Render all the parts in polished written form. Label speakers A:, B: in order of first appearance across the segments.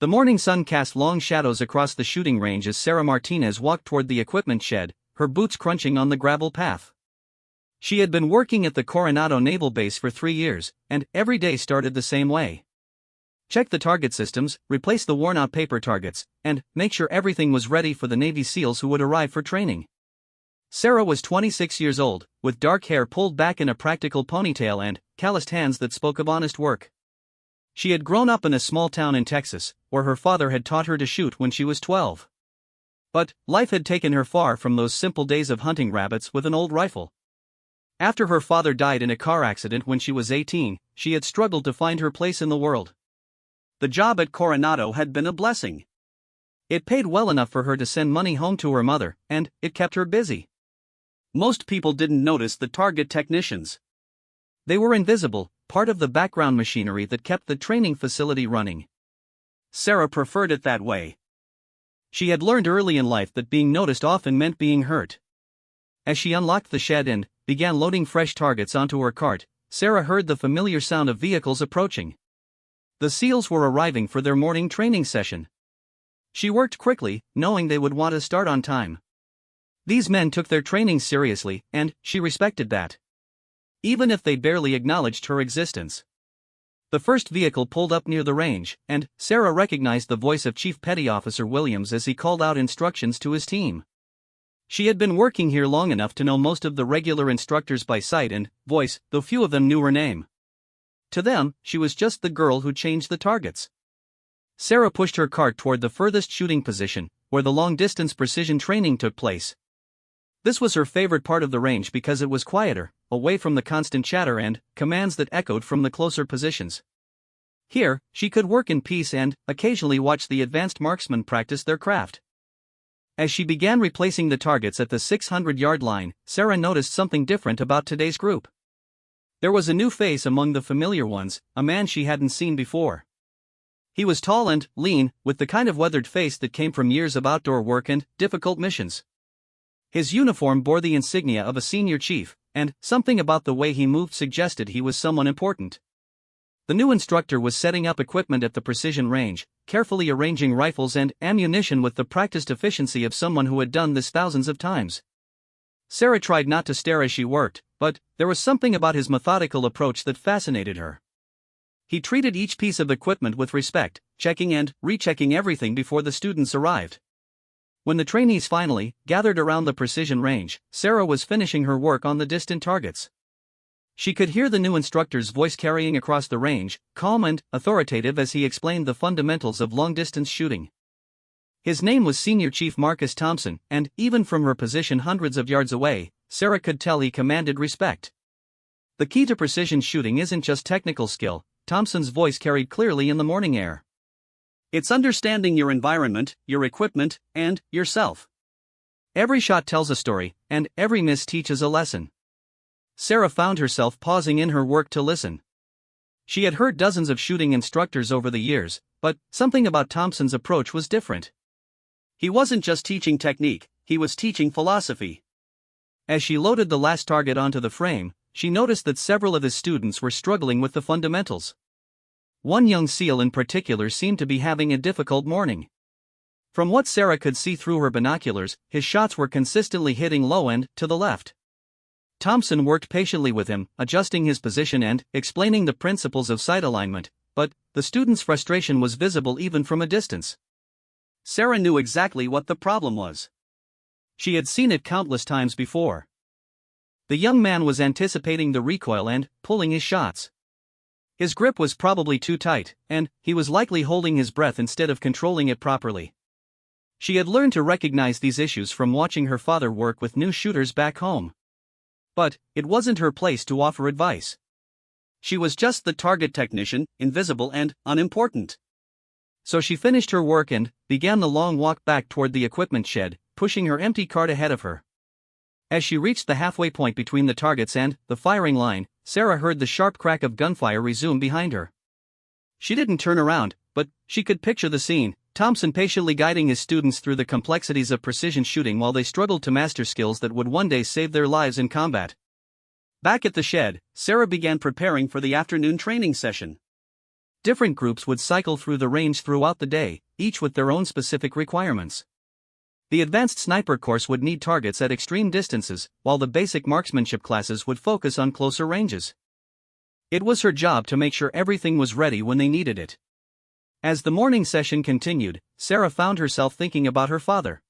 A: The morning sun cast long shadows across the shooting range as Sarah Martinez walked toward the equipment shed, her boots crunching on the gravel path. She had been working at the Coronado Naval Base for 3 years, and every day started the same way. Check the target systems, replace the worn-out paper targets, and make sure everything was ready for the Navy SEALs who would arrive for training. Sarah was 26 years old, with dark hair pulled back in a practical ponytail and calloused hands that spoke of honest work. She had grown up in a small town in Texas, where her father had taught her to shoot when she was 12. But life had taken her far from those simple days of hunting rabbits with an old rifle. After her father died in a car accident when she was 18, she had struggled to find her place in the world. The job at Coronado had been a blessing. It paid well enough for her to send money home to her mother, and it kept her busy. Most people didn't notice the target technicians. They were invisible, part of the background machinery that kept the training facility running. Sarah preferred it that way. She had learned early in life that being noticed often meant being hurt. As she unlocked the shed and began loading fresh targets onto her cart, Sarah heard the familiar sound of vehicles approaching. The SEALs were arriving for their morning training session. She worked quickly, knowing they would want to start on time. These men took their training seriously, and she respected that. Even if they barely acknowledged her existence. The first vehicle pulled up near the range, and Sarah recognized the voice of Chief Petty Officer Williams as he called out instructions to his team. She had been working here long enough to know most of the regular instructors by sight and voice, though few of them knew her name. To them, she was just the girl who changed the targets. Sarah pushed her cart toward the furthest shooting position, where the long-distance precision training took place. This was her favorite part of the range because it was quieter, away from the constant chatter and commands that echoed from the closer positions. Here, she could work in peace and occasionally watch the advanced marksmen practice their craft. As she began replacing the targets at the 600-yard line, Sarah noticed something different about today's group. There was a new face among the familiar ones, a man she hadn't seen before. He was tall and lean, with the kind of weathered face that came from years of outdoor work and difficult missions. His uniform bore the insignia of a senior chief, and something about the way he moved suggested he was someone important. The new instructor was setting up equipment at the precision range, carefully arranging rifles and ammunition with the practiced efficiency of someone who had done this thousands of times. Sarah tried not to stare as she worked, but there was something about his methodical approach that fascinated her. He treated each piece of equipment with respect, checking and rechecking everything before the students arrived. When the trainees finally gathered around the precision range, Sarah was finishing her work on the distant targets. She could hear the new instructor's voice carrying across the range, calm and authoritative as he explained the fundamentals of long-distance shooting. His name was Senior Chief Marcus Thompson, and even from her position hundreds of yards away, Sarah could tell he commanded respect. The key to precision shooting isn't just technical skill, Thompson's voice carried clearly in the morning air. It's understanding your environment, your equipment, and yourself. Every shot tells a story, and every miss teaches a lesson. Sarah found herself pausing in her work to listen. She had heard dozens of shooting instructors over the years, but something about Thompson's approach was different. He wasn't just teaching technique, he was teaching philosophy. As she loaded the last target onto the frame, she noticed that several of his students were struggling with the fundamentals. One young SEAL in particular seemed to be having a difficult morning. From what Sarah could see through her binoculars, his shots were consistently hitting low and to the left. Thompson worked patiently with him, adjusting his position and explaining the principles of sight alignment, but the student's frustration was visible even from a distance. Sarah knew exactly what the problem was. She had seen it countless times before. The young man was anticipating the recoil and pulling his shots. His grip was probably too tight, and he was likely holding his breath instead of controlling it properly. She had learned to recognize these issues from watching her father work with new shooters back home. But it wasn't her place to offer advice. She was just the target technician, invisible and unimportant. So she finished her work and began the long walk back toward the equipment shed, pushing her empty cart ahead of her. As she reached the halfway point between the targets and the firing line, Sarah heard the sharp crack of gunfire resume behind her. She didn't turn around, but she could picture the scene, Thompson patiently guiding his students through the complexities of precision shooting while they struggled to master skills that would one day save their lives in combat. Back at the shed, Sarah began preparing for the afternoon training session. Different groups would cycle through the range throughout the day, each with their own specific requirements. The advanced sniper course would need targets at extreme distances, while the basic marksmanship classes would focus on closer ranges. It was her job to make sure everything was ready when they needed it. As the morning session continued, Sarah found herself thinking about her father.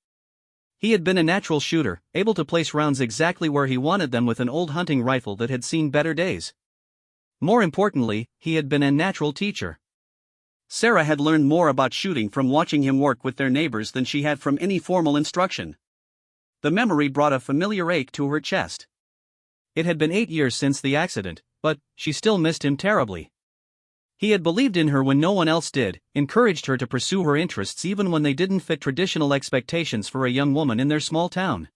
A: He had been a natural shooter, able to place rounds exactly where he wanted them with an old hunting rifle that had seen better days. More importantly, he had been a natural teacher. Sarah had learned more about shooting from watching him work with their neighbors than she had from any formal instruction. The memory brought a familiar ache to her chest. It had been 8 years since the accident, but she still missed him terribly. He had believed in her when no one else did, encouraged her to pursue her interests even when they didn't fit traditional expectations for a young woman in their small town.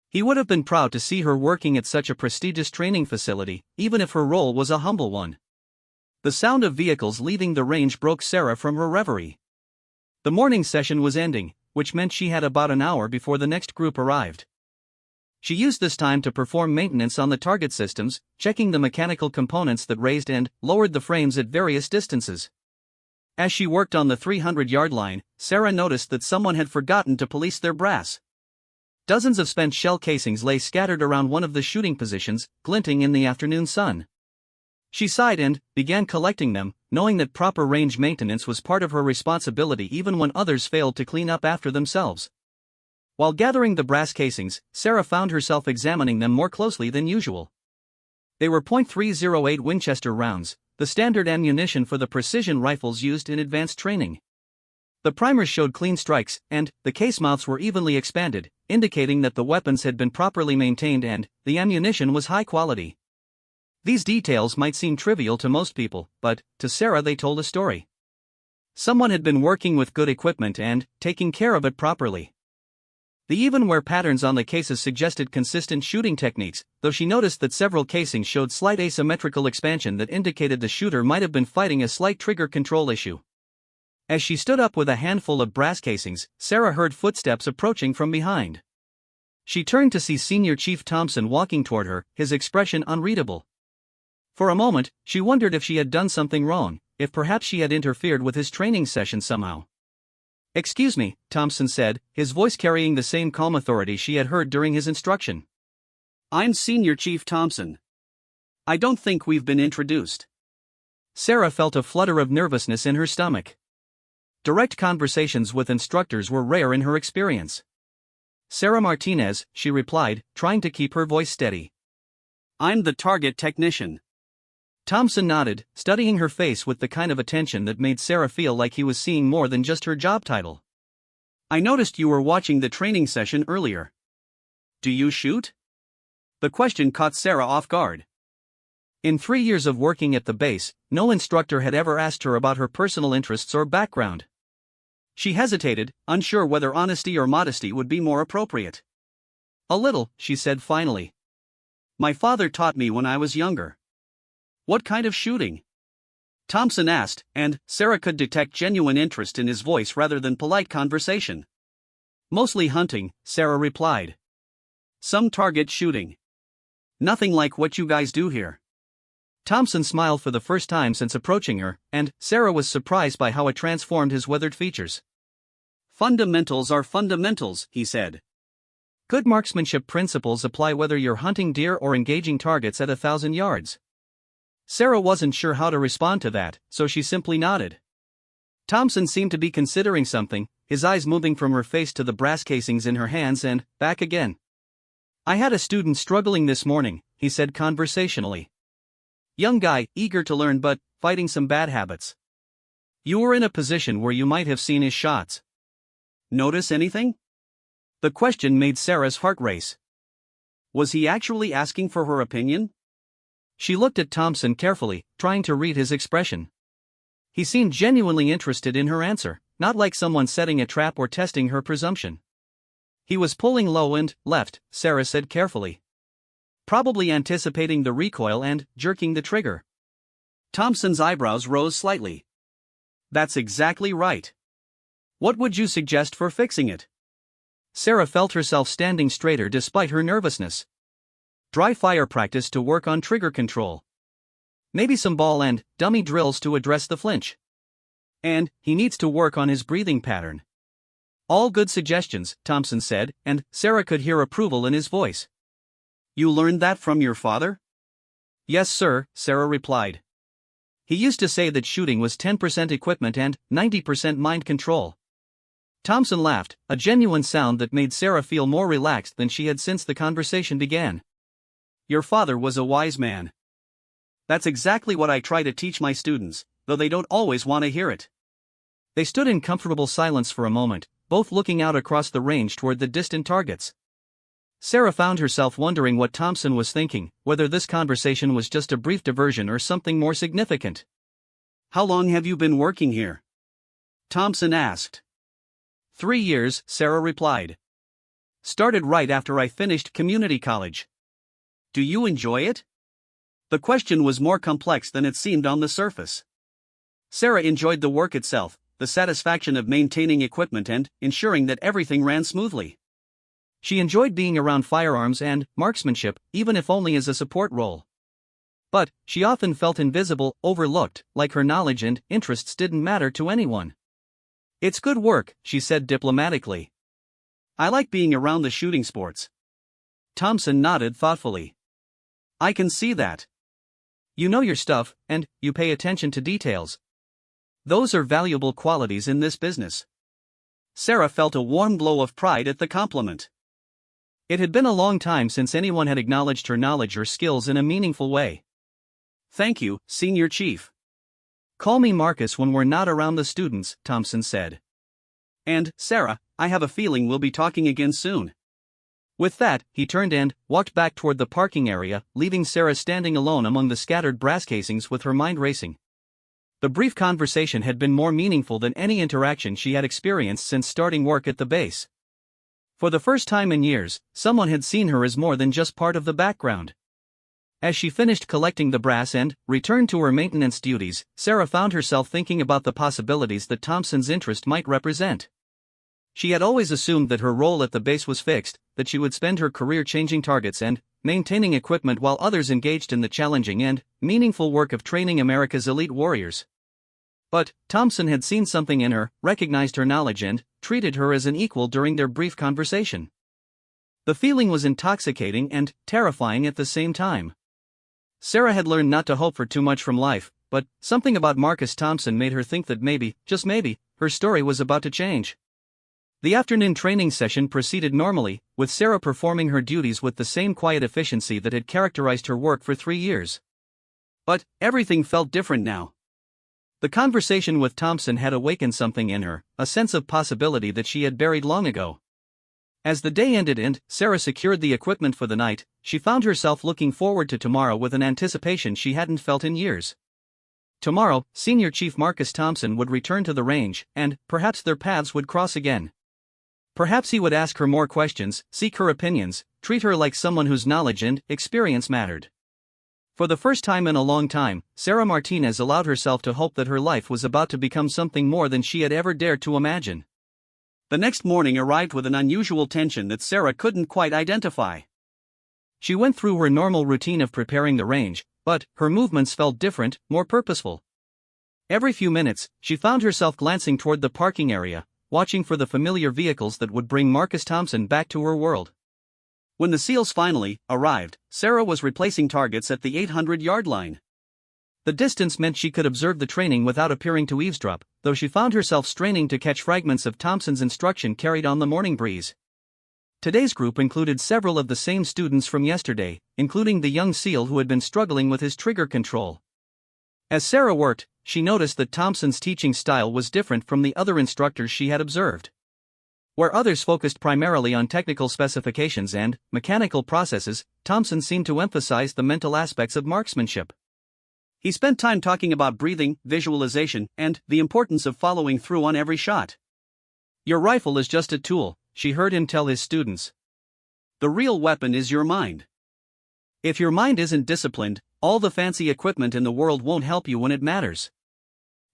A: He would have been proud to see her working at such a prestigious training facility, even if her role was a humble one. The sound of vehicles leaving the range broke Sarah from her reverie. The morning session was ending, which meant she had about an hour before the next group arrived. She used this time to perform maintenance on the target systems, checking the mechanical components that raised and lowered the frames at various distances. As she worked on the 300-yard line, Sarah noticed that someone had forgotten to police their brass. Dozens of spent shell casings lay scattered around one of the shooting positions, glinting in the afternoon sun. She sighed and began collecting them, knowing that proper range maintenance was part of her responsibility even when others failed to clean up after themselves. While gathering the brass casings, Sarah found herself examining them more closely than usual. They were .308 Winchester rounds, the standard ammunition for the precision rifles used in advanced training. The primers showed clean strikes, and the case mouths were evenly expanded, indicating that the weapons had been properly maintained and the ammunition was high quality. These details might seem trivial to most people, but to Sarah they told a story. Someone had been working with good equipment and taking care of it properly. The even wear patterns on the cases suggested consistent shooting techniques, though she noticed that several casings showed slight asymmetrical expansion that indicated the shooter might have been fighting a slight trigger control issue. As she stood up with a handful of brass casings, Sarah heard footsteps approaching from behind. She turned to see Senior Chief Thompson walking toward her, his expression unreadable. For a moment, she wondered if she had done something wrong, if perhaps she had interfered with his training session somehow. "Excuse me," Thompson said, his voice carrying the same calm authority she had heard during his instruction. "I'm Senior Chief Thompson. I don't think we've been introduced." Sarah felt a flutter of nervousness in her stomach. Direct conversations with instructors were rare in her experience. "Sarah Martinez," she replied, trying to keep her voice steady. "I'm the target technician." Thompson nodded, studying her face with the kind of attention that made Sarah feel like he was seeing more than just her job title. "I noticed you were watching the training session earlier. Do you shoot?" The question caught Sarah off guard. In 3 years of working at the base, no instructor had ever asked her about her personal interests or background. She hesitated, unsure whether honesty or modesty would be more appropriate. "A little," she said finally. "My father taught me when I was younger." "What kind of shooting?" Thompson asked, and Sarah could detect genuine interest in his voice rather than polite conversation. "Mostly hunting," Sarah replied. "Some target shooting. Nothing like what you guys do here." Thompson smiled for the first time since approaching her, and Sarah was surprised by how it transformed his weathered features. "Fundamentals are fundamentals," he said. "Good marksmanship principles apply whether you're hunting deer or engaging targets at 1,000 yards. Sarah wasn't sure how to respond to that, so she simply nodded. Thompson seemed to be considering something, his eyes moving from her face to the brass casings in her hands and back again. "I had a student struggling this morning," he said conversationally. "Young guy, eager to learn but fighting some bad habits. You were in a position where you might have seen his shots. Notice anything?" The question made Sarah's heart race. Was he actually asking for her opinion? She looked at Thompson carefully, trying to read his expression. He seemed genuinely interested in her answer, not like someone setting a trap or testing her presumption. He was pulling low and left, Sarah said carefully. Probably anticipating the recoil and jerking the trigger. Thompson's eyebrows rose slightly. "That's exactly right. What would you suggest for fixing it?" Sarah felt herself standing straighter despite her nervousness. "Dry fire practice to work on trigger control. Maybe some ball and dummy drills to address the flinch. And he needs to work on his breathing pattern. All good suggestions, Thompson said, and Sarah could hear approval in his voice. You learned that from your father? Yes, sir, Sarah replied. He used to say that shooting was 10% equipment and 90% mind control. Thompson laughed, a genuine sound that made Sarah feel more relaxed than she had since the conversation began. Your father was a wise man. That's exactly what I try to teach my students, though they don't always want to hear it. They stood in comfortable silence for a moment, both looking out across the range toward the distant targets. Sarah found herself wondering what Thompson was thinking, whether this conversation was just a brief diversion or something more significant. How long have you been working here? Thompson asked. 3 years, Sarah replied. Started right after I finished community college. Do you enjoy it? The question was more complex than it seemed on the surface. Sarah enjoyed the work itself, the satisfaction of maintaining equipment and ensuring that everything ran smoothly. She enjoyed being around firearms and marksmanship, even if only as a support role. But she often felt invisible, overlooked, like her knowledge and interests didn't matter to anyone. It's good work, she said diplomatically. I like being around the shooting sports. Thompson nodded thoughtfully. I can see that. You know your stuff, and you pay attention to details. Those are valuable qualities in this business. Sarah felt a warm glow of pride at the compliment. It had been a long time since anyone had acknowledged her knowledge or skills in a meaningful way. Thank you, Senior Chief. Call me Marcus when we're not around the students, Thompson said. And, Sarah, I have a feeling we'll be talking again soon. With that, he turned and walked back toward the parking area, leaving Sarah standing alone among the scattered brass casings with her mind racing. The brief conversation had been more meaningful than any interaction she had experienced since starting work at the base. For the first time in years, someone had seen her as more than just part of the background. As she finished collecting the brass and returned to her maintenance duties, Sarah found herself thinking about the possibilities that Thompson's interest might represent. She had always assumed that her role at the base was fixed, that she would spend her career changing targets and maintaining equipment while others engaged in the challenging and meaningful work of training America's elite warriors. But Thompson had seen something in her, recognized her knowledge and treated her as an equal during their brief conversation. The feeling was intoxicating and terrifying at the same time. Sarah had learned not to hope for too much from life, but something about Marcus Thompson made her think that maybe, just maybe, her story was about to change. The afternoon training session proceeded normally, with Sarah performing her duties with the same quiet efficiency that had characterized her work for 3 years. But everything felt different now. The conversation with Thompson had awakened something in her, a sense of possibility that she had buried long ago. As the day ended and Sarah secured the equipment for the night, she found herself looking forward to tomorrow with an anticipation she hadn't felt in years. Tomorrow, Senior Chief Marcus Thompson would return to the range, and perhaps their paths would cross again. Perhaps he would ask her more questions, seek her opinions, treat her like someone whose knowledge and experience mattered. For the first time in a long time, Sarah Martinez allowed herself to hope that her life was about to become something more than she had ever dared to imagine. The next morning arrived with an unusual tension that Sarah couldn't quite identify. She went through her normal routine of preparing the range, but her movements felt different, more purposeful. Every few minutes, she found herself glancing toward the parking area, watching for the familiar vehicles that would bring Marcus Thompson back to her world. When the SEALs finally arrived, Sarah was replacing targets at the 800-yard line. The distance meant she could observe the training without appearing to eavesdrop, though she found herself straining to catch fragments of Thompson's instruction carried on the morning breeze. Today's group included several of the same students from yesterday, including the young SEAL who had been struggling with his trigger control. As Sarah worked, she noticed that Thompson's teaching style was different from the other instructors she had observed. Where others focused primarily on technical specifications and mechanical processes, Thompson seemed to emphasize the mental aspects of marksmanship. He spent time talking about breathing, visualization, and the importance of following through on every shot. Your rifle is just a tool, she heard him tell his students. The real weapon is your mind. If your mind isn't disciplined, all the fancy equipment in the world won't help you when it matters.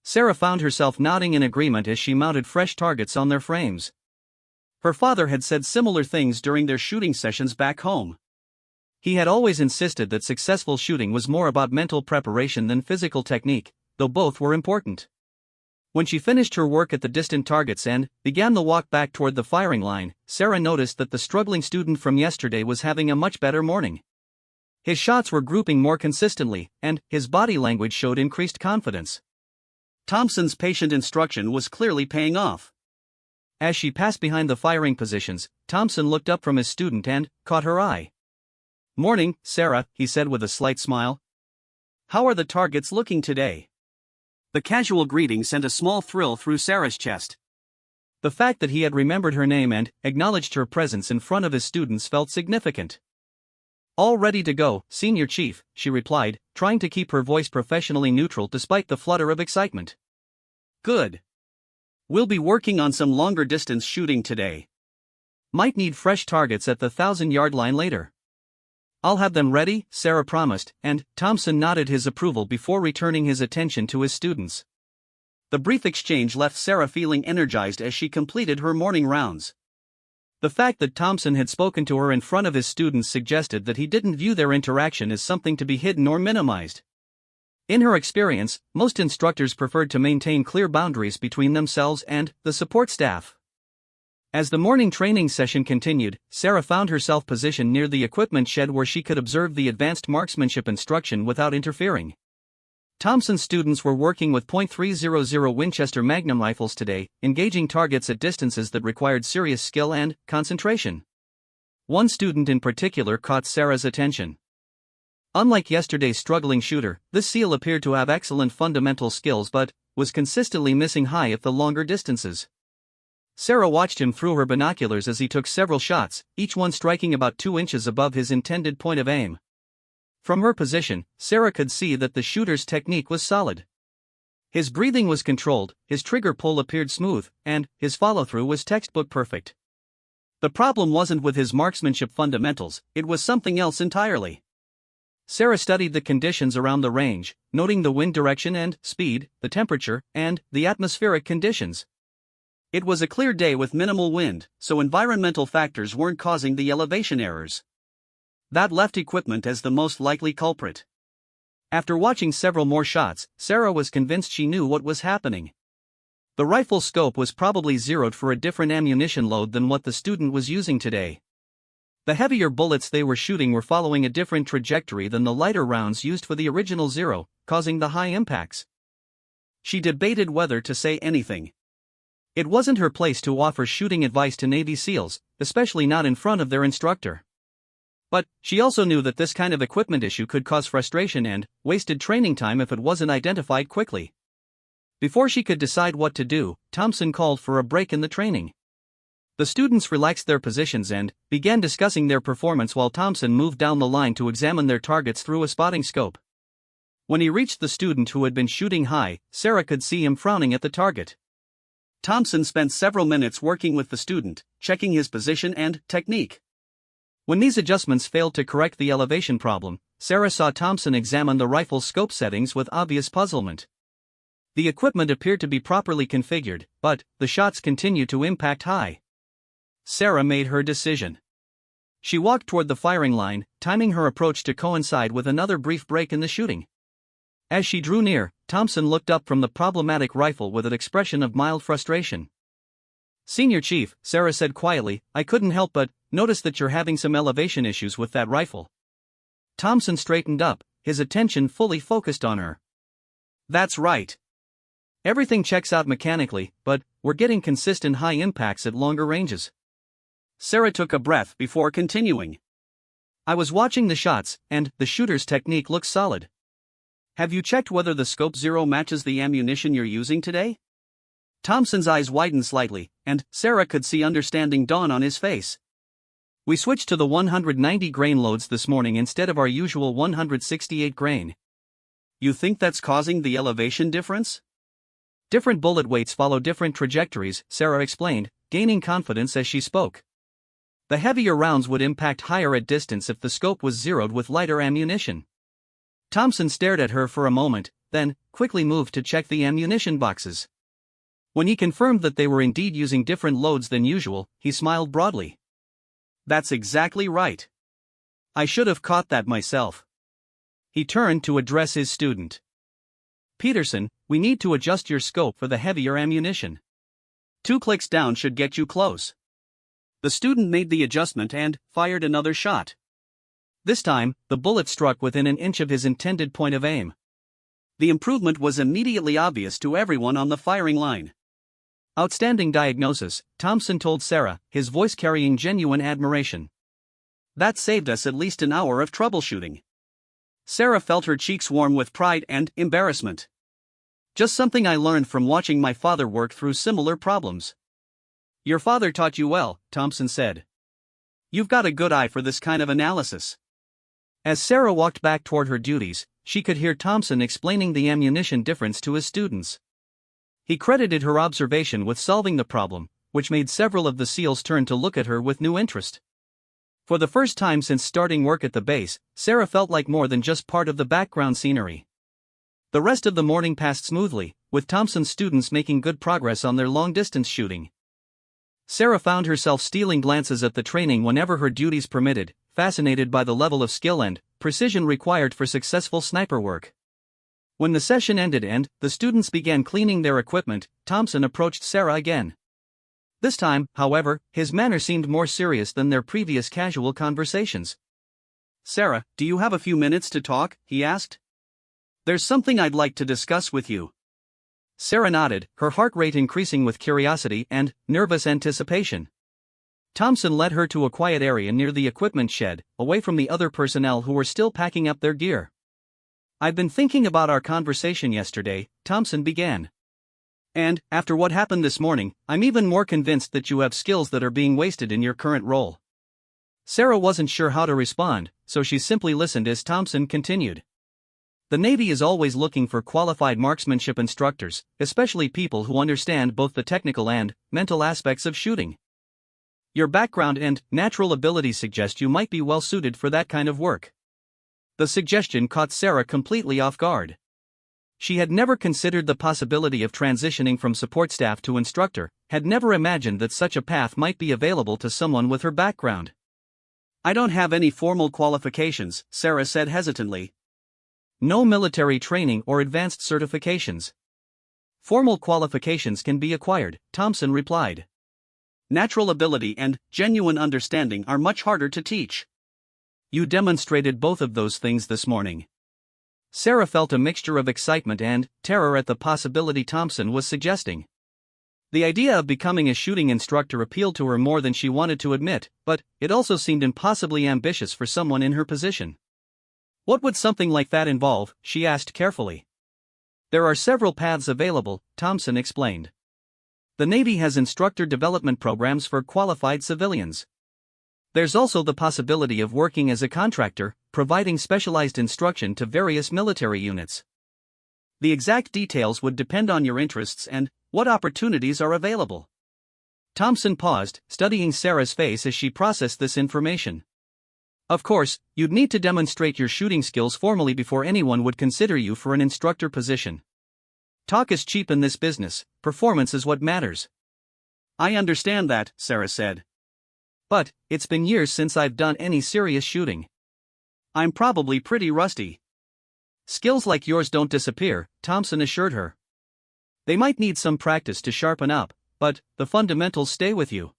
A: Sarah found herself nodding in agreement as she mounted fresh targets on their frames. Her father had said similar things during their shooting sessions back home. He had always insisted that successful shooting was more about mental preparation than physical technique, though both were important. When she finished her work at the distant target's end, began the walk back toward the firing line, Sarah noticed that the struggling student from yesterday was having a much better morning. His shots were grouping more consistently, and his body language showed increased confidence. Thompson's patient instruction was clearly paying off. As she passed behind the firing positions, Thompson looked up from his student and caught her eye. "Morning, Sarah," he said with a slight smile. "How are the targets looking today?" The casual greeting sent a small thrill through Sarah's chest. The fact that he had remembered her name and acknowledged her presence in front of his students felt significant. "All ready to go, Senior Chief," she replied, trying to keep her voice professionally neutral despite the flutter of excitement. "Good. We'll be working on some longer distance shooting today. Might need fresh targets at the 1,000-yard line later." "I'll have them ready," Sarah promised, and Thompson nodded his approval before returning his attention to his students. The brief exchange left Sarah feeling energized as she completed her morning rounds. The fact that Thompson had spoken to her in front of his students suggested that he didn't view their interaction as something to be hidden or minimized. In her experience, most instructors preferred to maintain clear boundaries between themselves and the support staff. As the morning training session continued, Sarah found herself positioned near the equipment shed where she could observe the advanced marksmanship instruction without interfering. Thompson's students were working with .300 Winchester Magnum rifles today, engaging targets at distances that required serious skill and concentration. One student in particular caught Sarah's attention. Unlike yesterday's struggling shooter, this SEAL appeared to have excellent fundamental skills but was consistently missing high at the longer distances. Sarah watched him through her binoculars as he took several shots, each one striking about 2 inches above his intended point of aim. From her position, Sarah could see that the shooter's technique was solid. His breathing was controlled, his trigger pull appeared smooth, and his follow-through was textbook perfect. The problem wasn't with his marksmanship fundamentals, it was something else entirely. Sarah studied the conditions around the range, noting the wind direction and speed, the temperature, and the atmospheric conditions. It was a clear day with minimal wind, so environmental factors weren't causing the elevation errors. That left equipment as the most likely culprit. After watching several more shots, Sarah was convinced she knew what was happening. The rifle scope was probably zeroed for a different ammunition load than what the student was using today. The heavier bullets they were shooting were following a different trajectory than the lighter rounds used for the original Zero, causing the high impacts. She debated whether to say anything. It wasn't her place to offer shooting advice to Navy SEALs, especially not in front of their instructor. But she also knew that this kind of equipment issue could cause frustration and wasted training time if it wasn't identified quickly. Before she could decide what to do, Thompson called for a break in the training. The students relaxed their positions and began discussing their performance while Thompson moved down the line to examine their targets through a spotting scope. When he reached the student who had been shooting high, Sarah could see him frowning at the target. Thompson spent several minutes working with the student, checking his position and technique. When these adjustments failed to correct the elevation problem, Sarah saw Thompson examine the rifle's scope settings with obvious puzzlement. The equipment appeared to be properly configured, but the shots continued to impact high. Sarah made her decision. She walked toward the firing line, timing her approach to coincide with another brief break in the shooting. As she drew near, Thompson looked up from the problematic rifle with an expression of mild frustration. "Senior Chief," Sarah said quietly, "I couldn't help but notice that you're having some elevation issues with that rifle." Thompson straightened up, his attention fully focused on her. "That's right. Everything checks out mechanically, but we're getting consistent high impacts at longer ranges." Sarah took a breath before continuing. "I was watching the shots, and the shooter's technique looks solid. Have you checked whether the scope Zero matches the ammunition you're using today?" Thompson's eyes widened slightly, and Sarah could see understanding dawn on his face. "We switched to the 190 grain loads this morning instead of our usual 168 grain. You think that's causing the elevation difference?" "Different bullet weights follow different trajectories," Sarah explained, gaining confidence as she spoke. "The heavier rounds would impact higher at distance if the scope was zeroed with lighter ammunition." Thompson stared at her for a moment, then quickly moved to check the ammunition boxes. When he confirmed that they were indeed using different loads than usual, he smiled broadly. "That's exactly right. I should have caught that myself. He turned to address his student. Peterson, we need to adjust your scope for the heavier ammunition. 2 clicks down should get you close. The student made the adjustment and fired another shot. This time, the bullet struck within an inch of his intended point of aim. The improvement was immediately obvious to everyone on the firing line. Outstanding diagnosis, Thompson told Sarah, his voice carrying genuine admiration. That saved us at least an hour of troubleshooting. Sarah felt her cheeks warm with pride and embarrassment. Just something I learned from watching my father work through similar problems. Your father taught you well, Thompson said. You've got a good eye for this kind of analysis. As Sarah walked back toward her duties, she could hear Thompson explaining the ammunition difference to his students. He credited her observation with solving the problem, which made several of the SEALs turn to look at her with new interest. For the first time since starting work at the base, Sarah felt like more than just part of the background scenery. The rest of the morning passed smoothly, with Thompson's students making good progress on their long-distance shooting. Sarah found herself stealing glances at the training whenever her duties permitted, fascinated by the level of skill and precision required for successful sniper work. When the session ended and the students began cleaning their equipment, Thompson approached Sarah again. This time, however, his manner seemed more serious than their previous casual conversations. Sarah, do you have a few minutes to talk? He asked. There's something I'd like to discuss with you. Sarah nodded, her heart rate increasing with curiosity and nervous anticipation. Thompson led her to a quiet area near the equipment shed, away from the other personnel who were still packing up their gear. I've been thinking about our conversation yesterday, Thompson began. And, after what happened this morning, I'm even more convinced that you have skills that are being wasted in your current role. Sarah wasn't sure how to respond, so she simply listened as Thompson continued. The Navy is always looking for qualified marksmanship instructors, especially people who understand both the technical and mental aspects of shooting. Your background and natural abilities suggest you might be well suited for that kind of work. The suggestion caught Sarah completely off guard. She had never considered the possibility of transitioning from support staff to instructor, had never imagined that such a path might be available to someone with her background. I don't have any formal qualifications, Sarah said hesitantly. No military training or advanced certifications. Formal qualifications can be acquired, Thompson replied. Natural ability and genuine understanding are much harder to teach. You demonstrated both of those things this morning. Sarah felt a mixture of excitement and terror at the possibility Thompson was suggesting. The idea of becoming a shooting instructor appealed to her more than she wanted to admit, but it also seemed impossibly ambitious for someone in her position. What would something like that involve? She asked carefully. There are several paths available, Thompson explained. The Navy has instructor development programs for qualified civilians. There's also the possibility of working as a contractor, providing specialized instruction to various military units. The exact details would depend on your interests and what opportunities are available. Thompson paused, studying Sarah's face as she processed this information. Of course, you'd need to demonstrate your shooting skills formally before anyone would consider you for an instructor position. Talk is cheap in this business, performance is what matters. I understand that, Sarah said. But, it's been years since I've done any serious shooting. I'm probably pretty rusty. Skills like yours don't disappear, Thompson assured her. They might need some practice to sharpen up, but the fundamentals stay with you.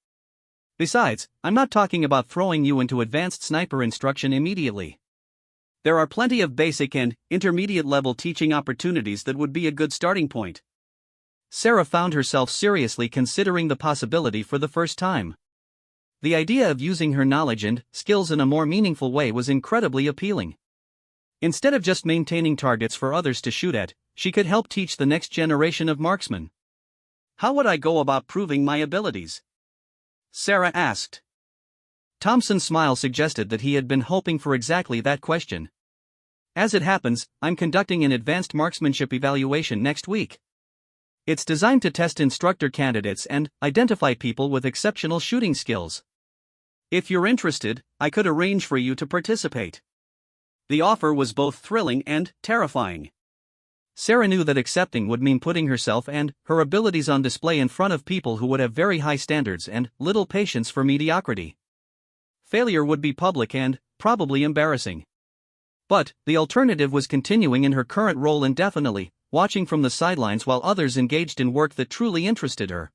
A: Besides, I'm not talking about throwing you into advanced sniper instruction immediately. There are plenty of basic and intermediate level teaching opportunities that would be a good starting point. Sarah found herself seriously considering the possibility for the first time. The idea of using her knowledge and skills in a more meaningful way was incredibly appealing. Instead of just maintaining targets for others to shoot at, she could help teach the next generation of marksmen. How would I go about proving my abilities? Sarah asked. Thompson's smile suggested that he had been hoping for exactly that question. As it happens, I'm conducting an advanced marksmanship evaluation next week. It's designed to test instructor candidates and identify people with exceptional shooting skills. If you're interested, I could arrange for you to participate. The offer was both thrilling and terrifying. Sarah knew that accepting would mean putting herself and her abilities on display in front of people who would have very high standards and little patience for mediocrity. Failure would be public and probably embarrassing. But the alternative was continuing in her current role indefinitely, watching from the sidelines while others engaged in work that truly interested her.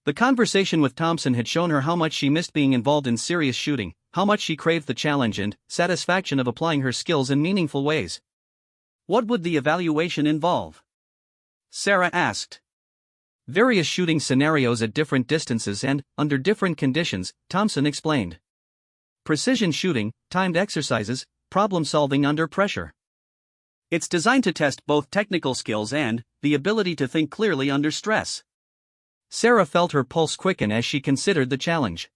A: The conversation with Thompson had shown her how much she missed being involved in serious shooting, how much she craved the challenge and satisfaction of applying her skills in meaningful ways. "What would the evaluation involve?" Sarah asked. "Various shooting scenarios at different distances and under different conditions," Thompson explained. "Precision shooting, timed exercises, problem solving under pressure. It's designed to test both technical skills and the ability to think clearly under stress." Sarah felt her pulse quicken as she considered the challenge.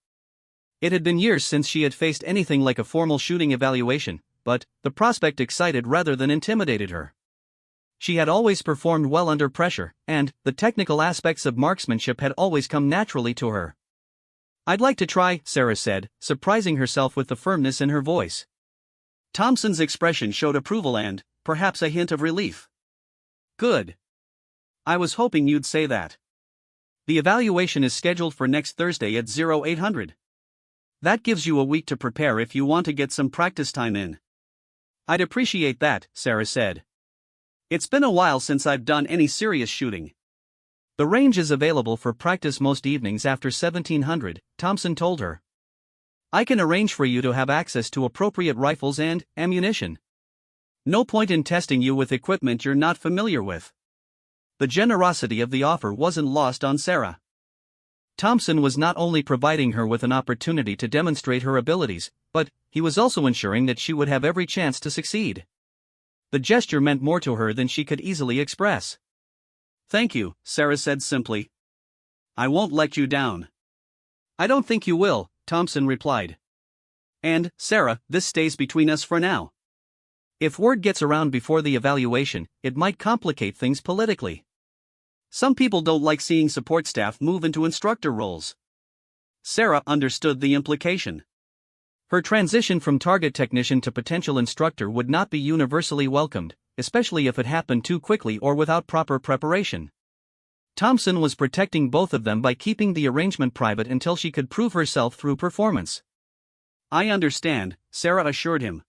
A: It had been years since she had faced anything like a formal shooting evaluation, but the prospect excited rather than intimidated her. She had always performed well under pressure, and the technical aspects of marksmanship had always come naturally to her. "I'd like to try," Sarah said, surprising herself with the firmness in her voice. Thompson's expression showed approval and perhaps a hint of relief. "Good. I was hoping you'd say that. The evaluation is scheduled for next Thursday at 0800. That gives you a week to prepare if you want to get some practice time in." "I'd appreciate that," Sarah said. "It's been a while since I've done any serious shooting." "The range is available for practice most evenings after 1700, Thompson told her. "I can arrange for you to have access to appropriate rifles and ammunition. No point in testing you with equipment you're not familiar with." The generosity of the offer wasn't lost on Sarah. Thompson was not only providing her with an opportunity to demonstrate her abilities, but he was also ensuring that she would have every chance to succeed. The gesture meant more to her than she could easily express. "Thank you," Sarah said simply. "I won't let you down." "I don't think you will," Thompson replied. "And, Sarah, this stays between us for now. If word gets around before the evaluation, it might complicate things politically. Some people don't like seeing support staff move into instructor roles." Sarah understood the implication. Her transition from target technician to potential instructor would not be universally welcomed, especially if it happened too quickly or without proper preparation. Thompson was protecting both of them by keeping the arrangement private until she could prove herself through performance. "I understand," Sarah assured him.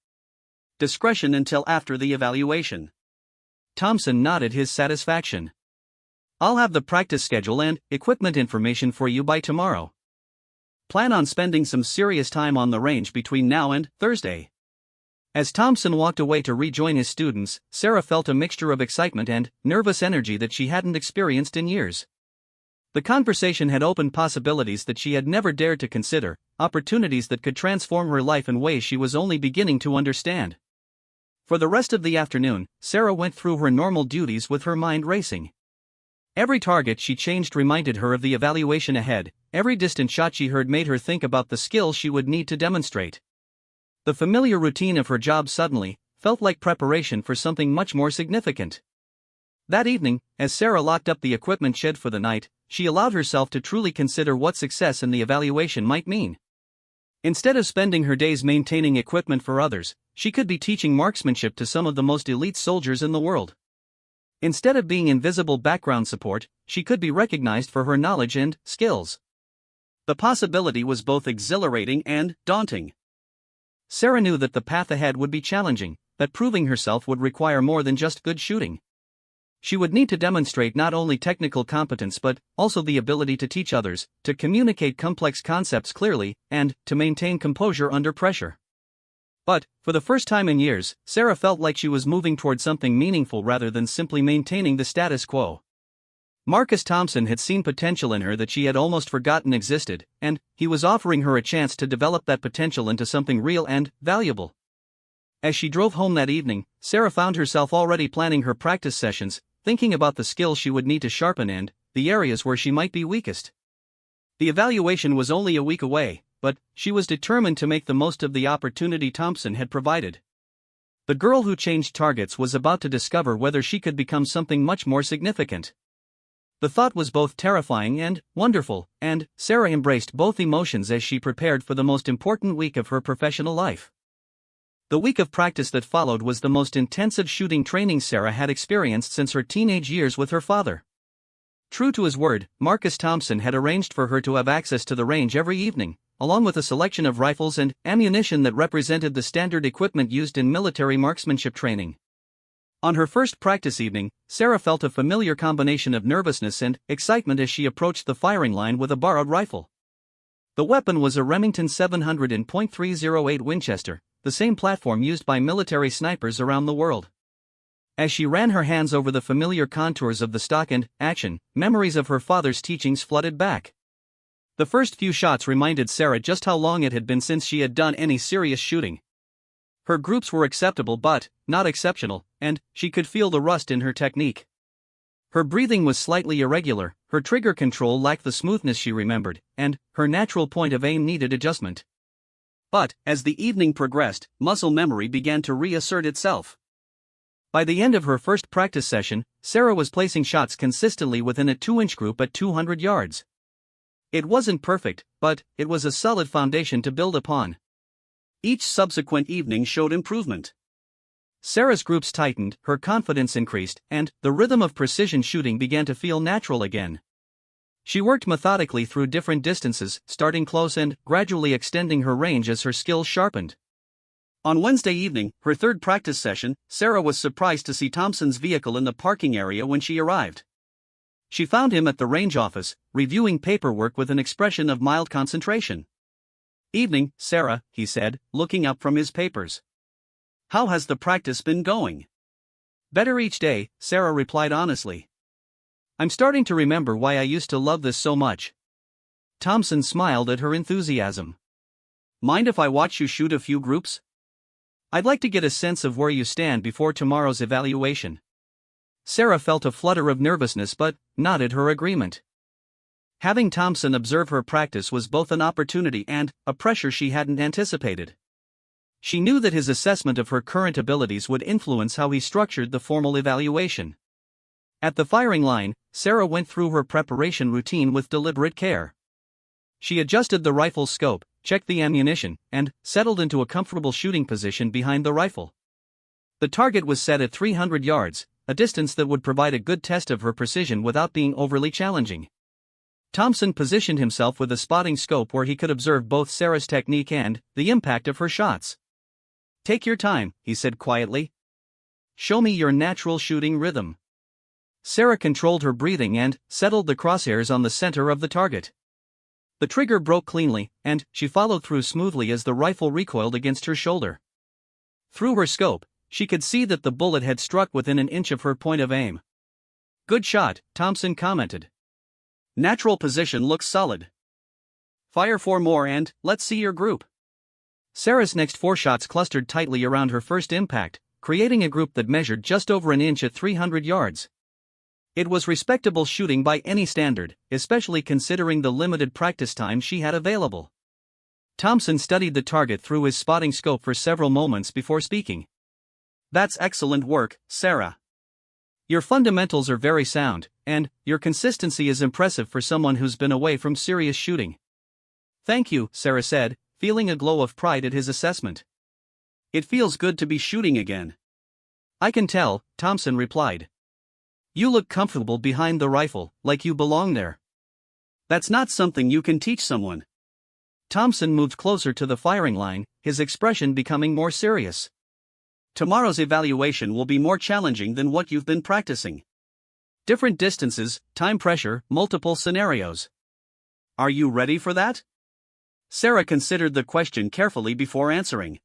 A: "Discretion until after the evaluation." Thompson nodded his satisfaction. "I'll have the practice schedule and equipment information for you by tomorrow. Plan on spending some serious time on the range between now and Thursday." As Thompson walked away to rejoin his students, Sarah felt a mixture of excitement and nervous energy that she hadn't experienced in years. The conversation had opened possibilities that she had never dared to consider, opportunities that could transform her life in ways she was only beginning to understand. For the rest of the afternoon, Sarah went through her normal duties with her mind racing. Every target she changed reminded her of the evaluation ahead, every distant shot she heard made her think about the skills she would need to demonstrate. The familiar routine of her job suddenly felt like preparation for something much more significant. That evening, as Sarah locked up the equipment shed for the night, she allowed herself to truly consider what success in the evaluation might mean. Instead of spending her days maintaining equipment for others, she could be teaching marksmanship to some of the most elite soldiers in the world. Instead of being invisible background support, she could be recognized for her knowledge and skills. The possibility was both exhilarating and daunting. Sarah knew that the path ahead would be challenging, that proving herself would require more than just good shooting. She would need to demonstrate not only technical competence but also the ability to teach others, to communicate complex concepts clearly, and to maintain composure under pressure. But, for the first time in years, Sarah felt like she was moving toward something meaningful rather than simply maintaining the status quo. Marcus Thompson had seen potential in her that she had almost forgotten existed, and he was offering her a chance to develop that potential into something real and valuable. As she drove home that evening, Sarah found herself already planning her practice sessions, thinking about the skills she would need to sharpen and the areas where she might be weakest. The evaluation was only a week away, but she was determined to make the most of the opportunity Thompson had provided. The girl who changed targets was about to discover whether she could become something much more significant. The thought was both terrifying and wonderful, and Sarah embraced both emotions as she prepared for the most important week of her professional life. The week of practice that followed was the most intensive shooting training Sarah had experienced since her teenage years with her father. True to his word, Marcus Thompson had arranged for her to have access to the range every evening, along with a selection of rifles and ammunition that represented the standard equipment used in military marksmanship training. On her first practice evening, Sarah felt a familiar combination of nervousness and excitement as she approached the firing line with a borrowed rifle. The weapon was a Remington 700 in .308 Winchester, the same platform used by military snipers around the world. As she ran her hands over the familiar contours of the stock and action, memories of her father's teachings flooded back. The first few shots reminded Sarah just how long it had been since she had done any serious shooting. Her groups were acceptable but not exceptional, and she could feel the rust in her technique. Her breathing was slightly irregular, her trigger control lacked the smoothness she remembered, and her natural point of aim needed adjustment. But, as the evening progressed, muscle memory began to reassert itself. By the end of her first practice session, Sarah was placing shots consistently within a 2-inch group at 200 yards. It wasn't perfect, but it was a solid foundation to build upon. Each subsequent evening showed improvement. Sarah's groups tightened, her confidence increased, and the rhythm of precision shooting began to feel natural again. She worked methodically through different distances, starting close and gradually extending her range as her skills sharpened. On Wednesday evening, her third practice session, Sarah was surprised to see Thompson's vehicle in the parking area when she arrived. She found him at the range office, reviewing paperwork with an expression of mild concentration. "Evening, Sarah," he said, looking up from his papers. "How has the practice been going?" "Better each day," Sarah replied honestly. "I'm starting to remember why I used to love this so much." Thompson smiled at her enthusiasm. "Mind if I watch you shoot a few groups? I'd like to get a sense of where you stand before tomorrow's evaluation." Sarah felt a flutter of nervousness but nodded her agreement. Having Thompson observe her practice was both an opportunity and a pressure she hadn't anticipated. She knew that his assessment of her current abilities would influence how he structured the formal evaluation. At the firing line, Sarah went through her preparation routine with deliberate care. She adjusted the rifle's scope, checked the ammunition, and settled into a comfortable shooting position behind the rifle. The target was set at 300 yards, a distance that would provide a good test of her precision without being overly challenging. Thompson positioned himself with a spotting scope where he could observe both Sarah's technique and the impact of her shots. "Take your time," he said quietly. "Show me your natural shooting rhythm." Sarah controlled her breathing and settled the crosshairs on the center of the target. The trigger broke cleanly, and she followed through smoothly as the rifle recoiled against her shoulder. Through her scope, she could see that the bullet had struck within an inch of her point of aim. "Good shot," Thompson commented. "Natural position looks solid. Fire 4 more and let's see your group." Sarah's next 4 shots clustered tightly around her first impact, creating a group that measured just over an inch at 300 yards. It was respectable shooting by any standard, especially considering the limited practice time she had available. Thompson studied the target through his spotting scope for several moments before speaking. "That's excellent work, Sarah. Your fundamentals are very sound, and your consistency is impressive for someone who's been away from serious shooting." "Thank you," Sarah said, feeling a glow of pride at his assessment. "It feels good to be shooting again." "I can tell," Thompson replied. "You look comfortable behind the rifle, like you belong there." "That's not something you can teach someone." Thompson moved closer to the firing line, his expression becoming more serious. "Tomorrow's evaluation will be more challenging than what you've been practicing. Different distances, time pressure, multiple scenarios. Are you ready for that?" Sarah considered the question carefully before answering.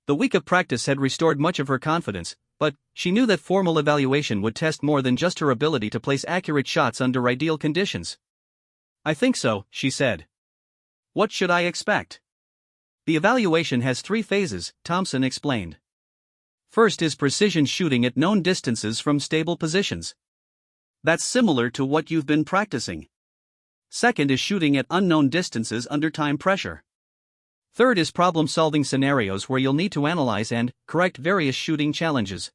A: The week of practice had restored much of her confidence, but she knew that formal evaluation would test more than just her ability to place accurate shots under ideal conditions. "I think so," she said. "What should I expect?" "The evaluation has 3 phases," Thompson explained. "First is precision shooting at known distances from stable positions. That's similar to what you've been practicing. Second is shooting at unknown distances under time pressure. Third is problem-solving scenarios where you'll need to analyze and correct various shooting challenges."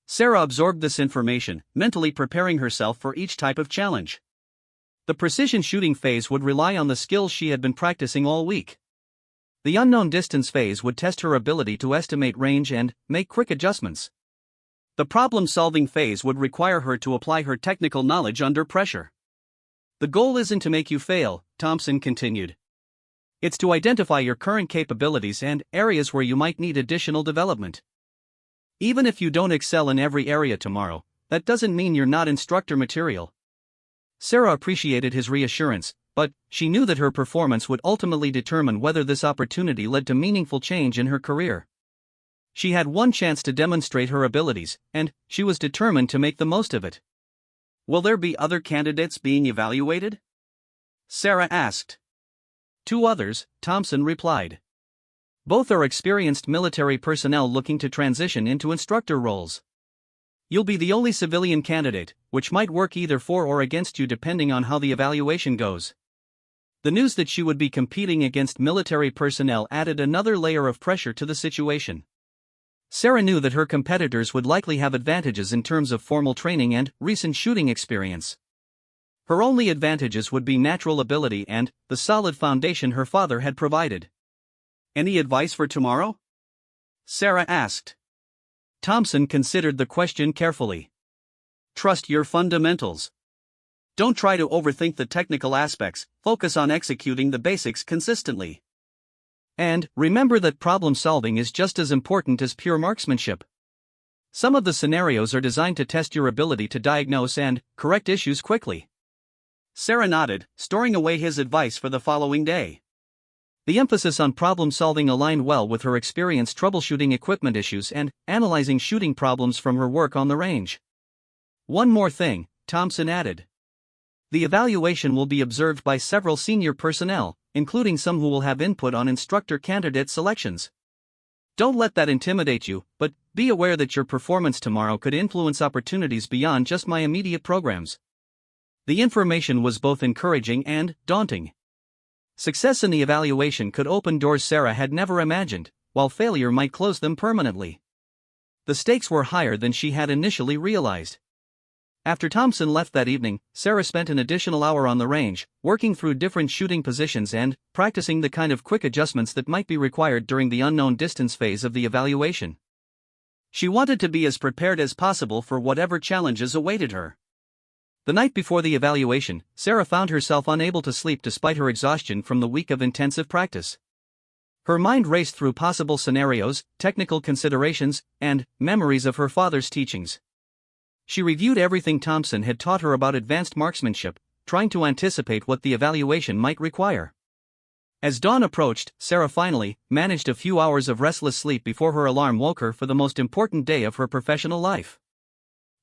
A: Sarah absorbed this information, mentally preparing herself for each type of challenge. The precision shooting phase would rely on the skills she had been practicing all week. The unknown distance phase would test her ability to estimate range and make quick adjustments. The problem-solving phase would require her to apply her technical knowledge under pressure. "The goal isn't to make you fail," Thompson continued. It's to identify your current capabilities and areas where you might need additional development. Even if you don't excel in every area tomorrow, that doesn't mean you're not instructor material. Sarah appreciated his reassurance, but she knew that her performance would ultimately determine whether this opportunity led to meaningful change in her career. She had one chance to demonstrate her abilities, and she was determined to make the most of it. "Will there be other candidates being evaluated?" Sarah asked. "Two others," Thompson replied. "Both are experienced military personnel looking to transition into instructor roles. You'll be the only civilian candidate, which might work either for or against you depending on how the evaluation goes." The news that she would be competing against military personnel added another layer of pressure to the situation. Sarah knew that her competitors would likely have advantages in terms of formal training and recent shooting experience. Her only advantages would be natural ability and the solid foundation her father had provided. "Any advice for tomorrow?" Sarah asked. Thompson considered the question carefully. "Trust your fundamentals. Don't try to overthink the technical aspects, focus on executing the basics consistently. And remember that problem solving is just as important as pure marksmanship. Some of the scenarios are designed to test your ability to diagnose and correct issues quickly." Sarah nodded, storing away his advice for the following day. The emphasis on problem solving aligned well with her experience troubleshooting equipment issues and analyzing shooting problems from her work on the range. "One more thing," Thompson added. "The evaluation will be observed by several senior personnel, including some who will have input on instructor candidate selections. Don't let that intimidate you, but be aware that your performance tomorrow could influence opportunities beyond just my immediate programs." The information was both encouraging and daunting. Success in the evaluation could open doors Sarah had never imagined, while failure might close them permanently. The stakes were higher than she had initially realized. After Thompson left that evening, Sarah spent an additional hour on the range, working through different shooting positions and practicing the kind of quick adjustments that might be required during the unknown distance phase of the evaluation. She wanted to be as prepared as possible for whatever challenges awaited her. The night before the evaluation, Sarah found herself unable to sleep despite her exhaustion from the week of intensive practice. Her mind raced through possible scenarios, technical considerations, and memories of her father's teachings. She reviewed everything Thompson had taught her about advanced marksmanship, trying to anticipate what the evaluation might require. As dawn approached, Sarah finally managed a few hours of restless sleep before her alarm woke her for the most important day of her professional life.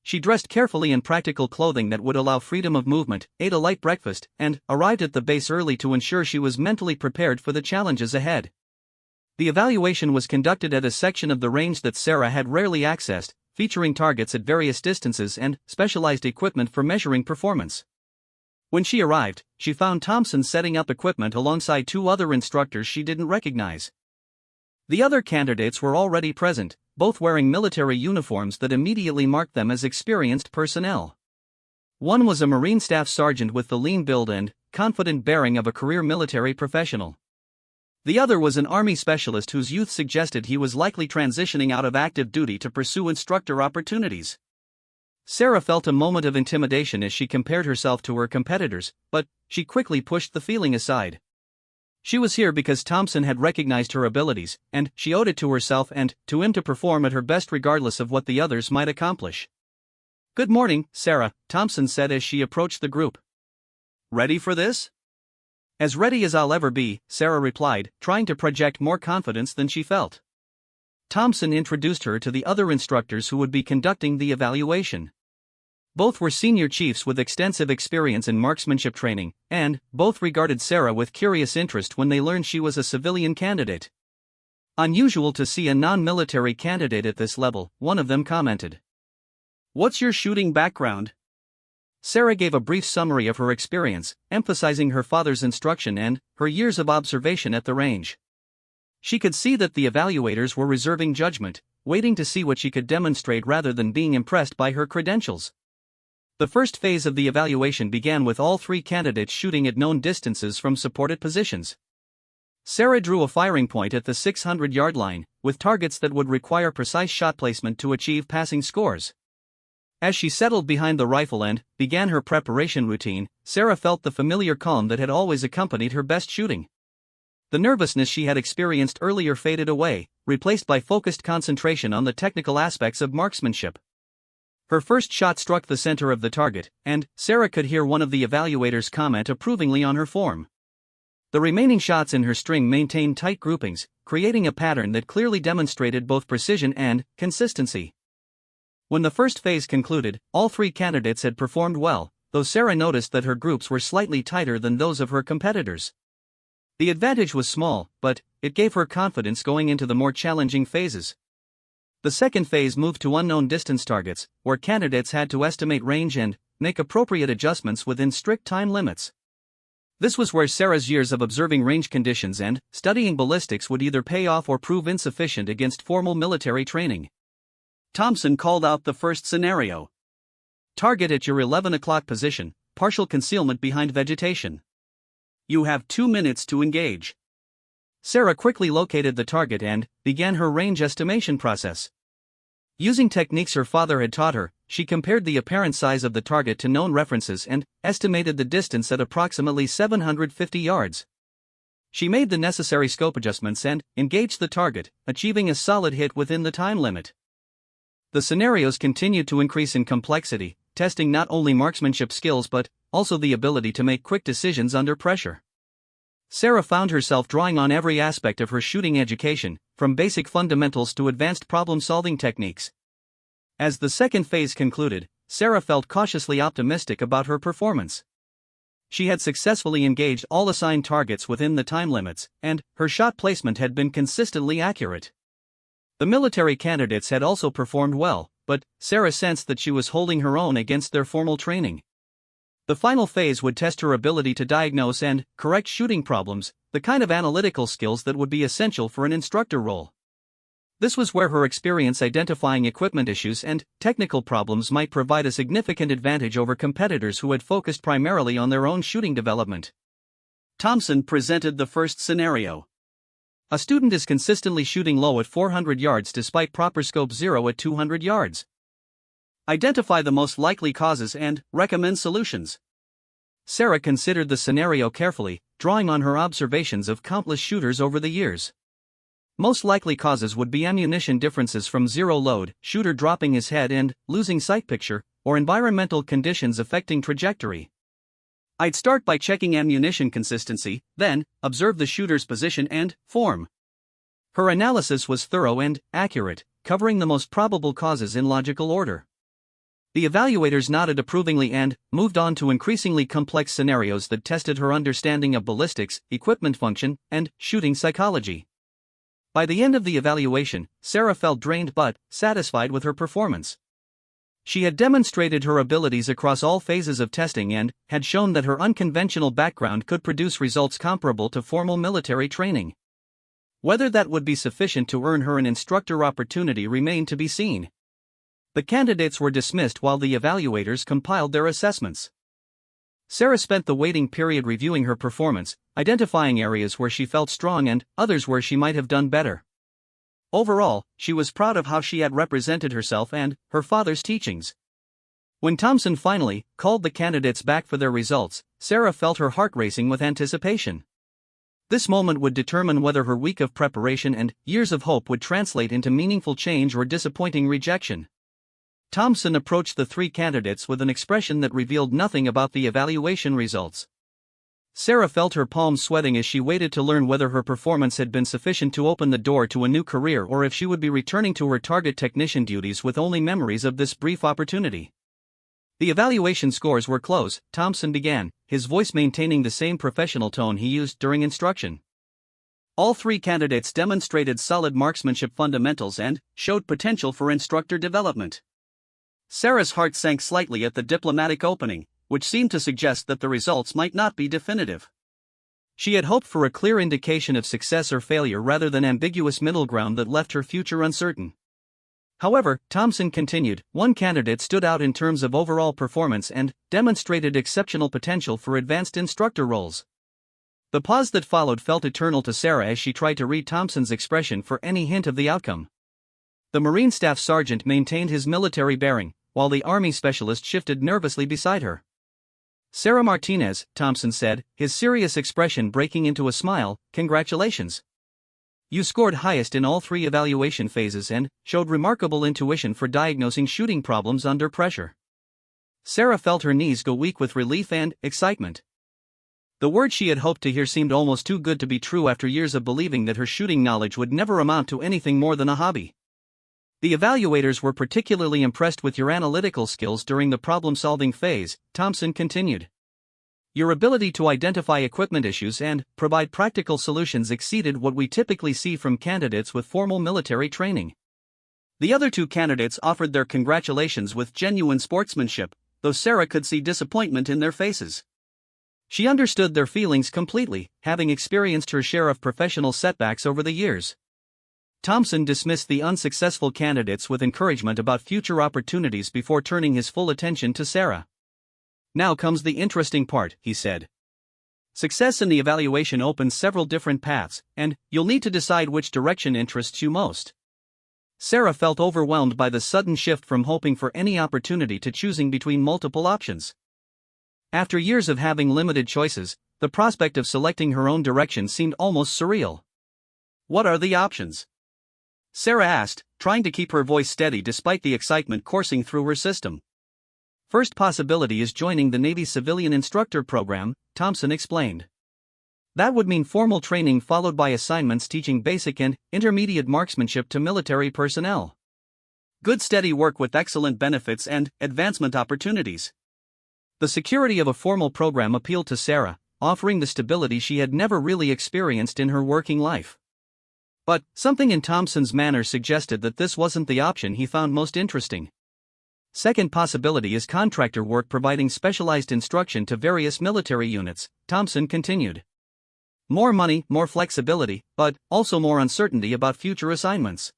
A: She dressed carefully in practical clothing that would allow freedom of movement, ate a light breakfast, and arrived at the base early to ensure she was mentally prepared for the challenges ahead. The evaluation was conducted at a section of the range that Sarah had rarely accessed, featuring targets at various distances and specialized equipment for measuring performance. When she arrived, she found Thompson setting up equipment alongside two other instructors she didn't recognize. The other candidates were already present, both wearing military uniforms that immediately marked them as experienced personnel. One was a Marine Staff Sergeant with the lean build and confident bearing of a career military professional. The other was an Army specialist whose youth suggested he was likely transitioning out of active duty to pursue instructor opportunities. Sarah felt a moment of intimidation as she compared herself to her competitors, but she quickly pushed the feeling aside. She was here because Thompson had recognized her abilities, and she owed it to herself and to him to perform at her best regardless of what the others might accomplish. "Good morning, Sarah," Thompson said as she approached the group. "Ready for this?" "As ready as I'll ever be," Sarah replied, trying to project more confidence than she felt. Thompson introduced her to the other instructors who would be conducting the evaluation. Both were senior chiefs with extensive experience in marksmanship training, and both regarded Sarah with curious interest when they learned she was a civilian candidate. "Unusual to see a non-military candidate at this level," one of them commented. "What's your shooting background?" Sarah gave a brief summary of her experience, emphasizing her father's instruction and her years of observation at the range. She could see that the evaluators were reserving judgment, waiting to see what she could demonstrate rather than being impressed by her credentials. The first phase of the evaluation began with all three candidates shooting at known distances from supported positions. Sarah drew a firing point at the 600-yard line, with targets that would require precise shot placement to achieve passing scores. As she settled behind the rifle and began her preparation routine, Sarah felt the familiar calm that had always accompanied her best shooting. The nervousness she had experienced earlier faded away, replaced by focused concentration on the technical aspects of marksmanship. Her first shot struck the center of the target, and Sarah could hear one of the evaluators comment approvingly on her form. The remaining shots in her string maintained tight groupings, creating a pattern that clearly demonstrated both precision and consistency. When the first phase concluded, all three candidates had performed well, though Sarah noticed that her groups were slightly tighter than those of her competitors. The advantage was small, but it gave her confidence going into the more challenging phases. The second phase moved to unknown distance targets, where candidates had to estimate range and make appropriate adjustments within strict time limits. This was where Sarah's years of observing range conditions and studying ballistics would either pay off or prove insufficient against formal military training. Thompson called out the first scenario. Target at your 11 o'clock position, partial concealment behind vegetation. You have 2 minutes to engage. Sarah quickly located the target and began her range estimation process. Using techniques her father had taught her, she compared the apparent size of the target to known references and estimated the distance at approximately 750 yards. She made the necessary scope adjustments and engaged the target, achieving a solid hit within the time limit. The scenarios continued to increase in complexity, testing not only marksmanship skills but also the ability to make quick decisions under pressure. Sarah found herself drawing on every aspect of her shooting education, from basic fundamentals to advanced problem-solving techniques. As the second phase concluded, Sarah felt cautiously optimistic about her performance. She had successfully engaged all assigned targets within the time limits, and her shot placement had been consistently accurate. The military candidates had also performed well, but Sarah sensed that she was holding her own against their formal training. The final phase would test her ability to diagnose and correct shooting problems, the kind of analytical skills that would be essential for an instructor role. This was where her experience identifying equipment issues and technical problems might provide a significant advantage over competitors who had focused primarily on their own shooting development. Thompson presented the first scenario. A student is consistently shooting low at 400 yards despite proper scope 0 at 200 yards. Identify the most likely causes and recommend solutions. Sarah considered the scenario carefully, drawing on her observations of countless shooters over the years. Most likely causes would be ammunition differences from zero load, shooter dropping his head and losing sight picture, or environmental conditions affecting trajectory. I'd start by checking ammunition consistency, then observe the shooter's position and form. Her analysis was thorough and accurate, covering the most probable causes in logical order. The evaluators nodded approvingly and moved on to increasingly complex scenarios that tested her understanding of ballistics, equipment function, and shooting psychology. By the end of the evaluation, Sarah felt drained but satisfied with her performance. She had demonstrated her abilities across all phases of testing and had shown that her unconventional background could produce results comparable to formal military training. Whether that would be sufficient to earn her an instructor opportunity remained to be seen. The candidates were dismissed while the evaluators compiled their assessments. Sarah spent the waiting period reviewing her performance, identifying areas where she felt strong and others where she might have done better. Overall, she was proud of how she had represented herself and her father's teachings. When Thompson finally called the candidates back for their results, Sarah felt her heart racing with anticipation. This moment would determine whether her week of preparation and years of hope would translate into meaningful change or disappointing rejection. Thompson approached the three candidates with an expression that revealed nothing about the evaluation results. Sarah felt her palms sweating as she waited to learn whether her performance had been sufficient to open the door to a new career or if she would be returning to her target technician duties with only memories of this brief opportunity. The evaluation scores were close. Thompson began, his voice maintaining the same professional tone he used during instruction. All three candidates demonstrated solid marksmanship fundamentals and showed potential for instructor development. Sarah's heart sank slightly at the diplomatic opening, which seemed to suggest that the results might not be definitive. She had hoped for a clear indication of success or failure rather than ambiguous middle ground that left her future uncertain. However, Thompson continued, one candidate stood out in terms of overall performance and demonstrated exceptional potential for advanced instructor roles. The pause that followed felt eternal to Sarah as she tried to read Thompson's expression for any hint of the outcome. The Marine Staff Sergeant maintained his military bearing, while the Army specialist shifted nervously beside her. Sarah Martinez, Thompson said, his serious expression breaking into a smile. Congratulations. You scored highest in all 3 evaluation phases and showed remarkable intuition for diagnosing shooting problems under pressure. Sarah felt her knees go weak with relief and excitement. The words she had hoped to hear seemed almost too good to be true after years of believing that her shooting knowledge would never amount to anything more than a hobby. The evaluators were particularly impressed with your analytical skills during the problem-solving phase, Thompson continued. Your ability to identify equipment issues and provide practical solutions exceeded what we typically see from candidates with formal military training. The other 2 candidates offered their congratulations with genuine sportsmanship, though Sarah could see disappointment in their faces. She understood their feelings completely, having experienced her share of professional setbacks over the years. Thompson dismissed the unsuccessful candidates with encouragement about future opportunities before turning his full attention to Sarah. Now comes the interesting part, he said. Success in the evaluation opens several different paths, and you'll need to decide which direction interests you most. Sarah felt overwhelmed by the sudden shift from hoping for any opportunity to choosing between multiple options. After years of having limited choices, the prospect of selecting her own direction seemed almost surreal. What are the options? Sarah asked, trying to keep her voice steady despite the excitement coursing through her system. First possibility is joining the Navy's Civilian Instructor Program, Thompson explained. That would mean formal training followed by assignments teaching basic and intermediate marksmanship to military personnel. Good steady work with excellent benefits and advancement opportunities. The security of a formal program appealed to Sarah, offering the stability she had never really experienced in her working life. But something in Thompson's manner suggested that this wasn't the option he found most interesting. Second possibility is contractor work providing specialized instruction to various military units, Thompson continued. More money, more flexibility, but also more uncertainty about future assignments.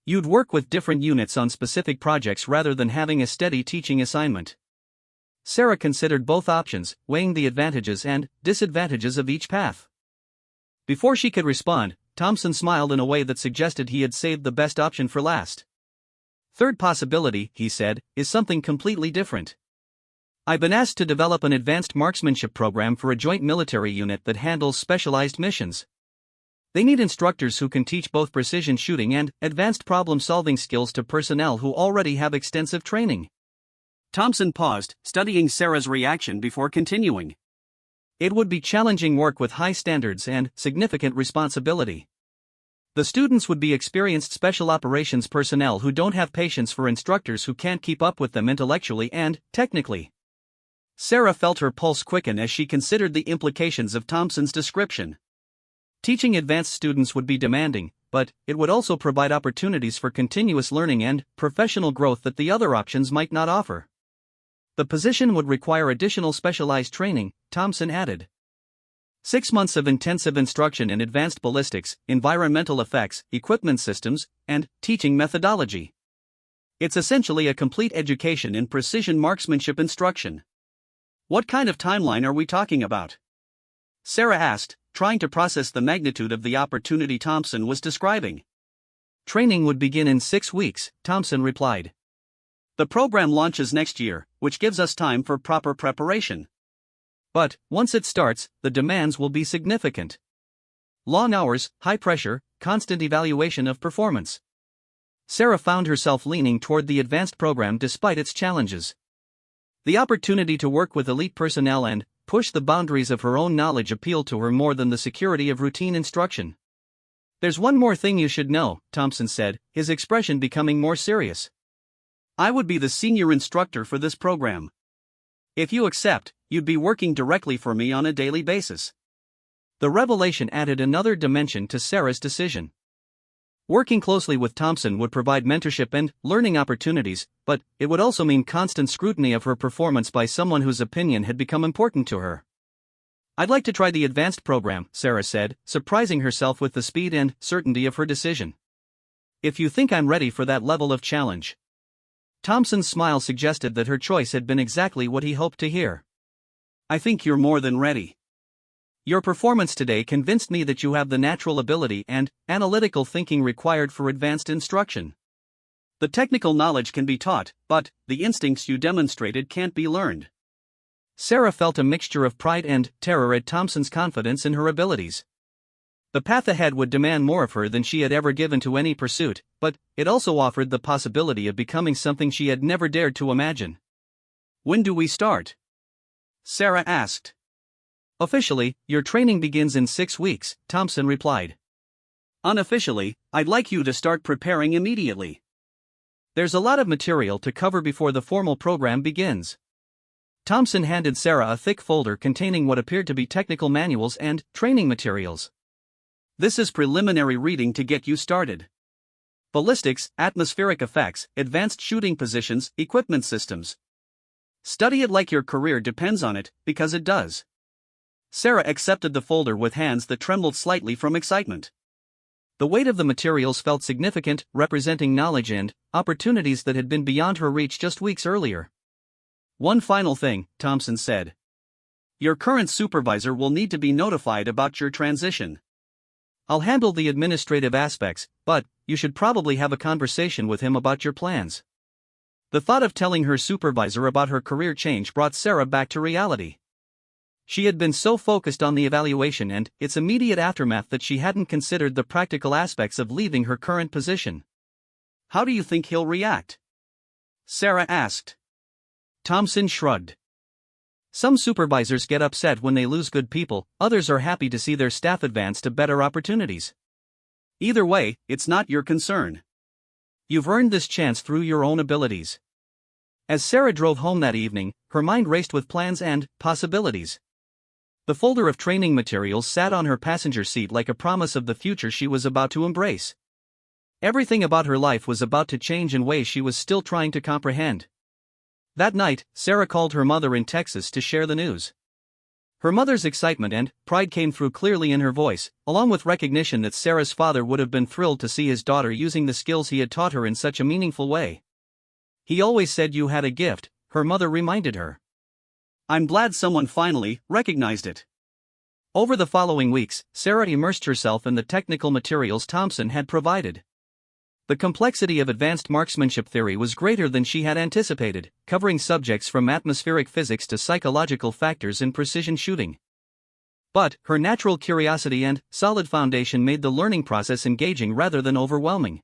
A: You'd work with different units on specific projects rather than having a steady teaching assignment. Sarah considered both options, weighing the advantages and disadvantages of each path. Before she could respond, Thompson smiled in a way that suggested he had saved the best option for last. Third possibility, he said, is something completely different. I've been asked to develop an advanced marksmanship program for a joint military unit that handles specialized missions. They need instructors who can teach both precision shooting and advanced problem-solving skills to personnel who already have extensive training. Thompson paused, studying Sarah's reaction before continuing. It would be challenging work with high standards and significant responsibility. The students would be experienced special operations personnel who don't have patience for instructors who can't keep up with them intellectually and technically. Sarah felt her pulse quicken as she considered the implications of Thompson's description. Teaching advanced students would be demanding, but it would also provide opportunities for continuous learning and professional growth that the other options might not offer. The position would require additional specialized training, Thompson added. 6 months of intensive instruction in advanced ballistics, environmental effects, equipment systems, and teaching methodology. It's essentially a complete education in precision marksmanship instruction. What kind of timeline are we talking about? Sarah asked, trying to process the magnitude of the opportunity Thompson was describing. Training would begin in 6 weeks, Thompson replied. The program launches next year, which gives us time for proper preparation. But, once it starts, the demands will be significant. Long hours, high pressure, constant evaluation of performance. Sarah found herself leaning toward the advanced program despite its challenges. The opportunity to work with elite personnel and push the boundaries of her own knowledge appealed to her more than the security of routine instruction. There's one more thing you should know, Thompson said, his expression becoming more serious. I would be the senior instructor for this program. If you accept, you'd be working directly for me on a daily basis. The revelation added another dimension to Sarah's decision. Working closely with Thompson would provide mentorship and learning opportunities, but it would also mean constant scrutiny of her performance by someone whose opinion had become important to her. I'd like to try the advanced program, Sarah said, surprising herself with the speed and certainty of her decision. If you think I'm ready for that level of challenge. Thompson's smile suggested that her choice had been exactly what he hoped to hear. I think you're more than ready. Your performance today convinced me that you have the natural ability and analytical thinking required for advanced instruction. The technical knowledge can be taught, but the instincts you demonstrated can't be learned. Sarah felt a mixture of pride and terror at Thompson's confidence in her abilities. The path ahead would demand more of her than she had ever given to any pursuit, but it also offered the possibility of becoming something she had never dared to imagine. "When do we start?" Sarah asked. "Officially, your training begins in 6 weeks," Thompson replied. "Unofficially, I'd like you to start preparing immediately. There's a lot of material to cover before the formal program begins." Thompson handed Sarah a thick folder containing what appeared to be technical manuals and training materials. "This is preliminary reading to get you started. Ballistics, atmospheric effects, advanced shooting positions, equipment systems. Study it like your career depends on it, because it does." Sarah accepted the folder with hands that trembled slightly from excitement. The weight of the materials felt significant, representing knowledge and opportunities that had been beyond her reach just weeks earlier. "One final thing," Thompson said. "Your current supervisor will need to be notified about your transition. I'll handle the administrative aspects, but you should probably have a conversation with him about your plans." The thought of telling her supervisor about her career change brought Sarah back to reality. She had been so focused on the evaluation and its immediate aftermath that she hadn't considered the practical aspects of leaving her current position. "How do you think he'll react?" Sarah asked. Thompson shrugged. "Some supervisors get upset when they lose good people, others are happy to see their staff advance to better opportunities. Either way, it's not your concern. You've earned this chance through your own abilities." As Sarah drove home that evening, her mind raced with plans and possibilities. The folder of training materials sat on her passenger seat like a promise of the future she was about to embrace. Everything about her life was about to change in ways she was still trying to comprehend. That night, Sarah called her mother in Texas to share the news. Her mother's excitement and pride came through clearly in her voice, along with recognition that Sarah's father would have been thrilled to see his daughter using the skills he had taught her in such a meaningful way. "He always said you had a gift," her mother reminded her. "I'm glad someone finally recognized it." Over the following weeks, Sarah immersed herself in the technical materials Thompson had provided. The complexity of advanced marksmanship theory was greater than she had anticipated, covering subjects from atmospheric physics to psychological factors in precision shooting. But her natural curiosity and solid foundation made the learning process engaging rather than overwhelming.